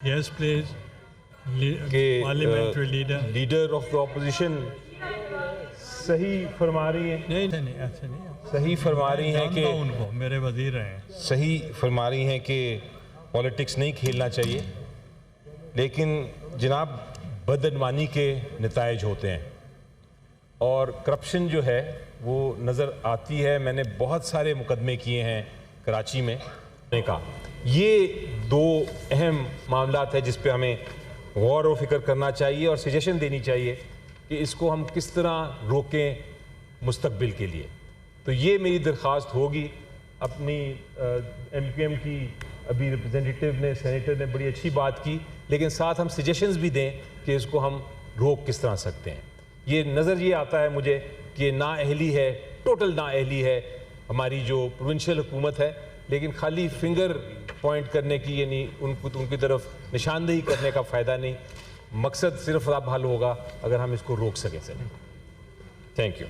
Yes, please. कि Parliamentary leader. Leader of the opposition सही फरमा रही हैं, नहीं नहीं ऐसे नहीं। सही फरमा रही हैं कि जानता हूं उनको, मेरे वजीर हैं। सही फरमा रही हैं कि पॉलिटिक्स नहीं खेलना चाहिए, लेकिन जनाब बदअनवानी के नताइज होते हैं और करप्शन जो है वो नज़र आती है। मैंने बहुत सारे मुकदमे किए हैं कराची में का। ये दो अहम मामलात है जिस पे हमें गौर व फिक्र करना चाहिए और सजेशन देनी चाहिए कि इसको हम किस तरह रोकें मुस्तकबिल के लिए। तो ये मेरी दरख्वास्त होगी। अपनी MQM की अभी रिप्रेजेंटेटिव ने, सेनेटर ने बड़ी अच्छी बात की, लेकिन साथ हम सजेशंस भी दें कि इसको हम रोक किस तरह सकते हैं। ये नज़र ये आता है मुझे कि नाअहली है, टोटल नाअहली है हमारी जो प्रोविंशियल हुकूमत है, लेकिन खाली फिंगर पॉइंट करने की यानी उनकी तरफ निशानदेही करने का फ़ायदा नहीं। मकसद सिर्फ अब हल होगा अगर हम इसको रोक सकें। Sir, thank you.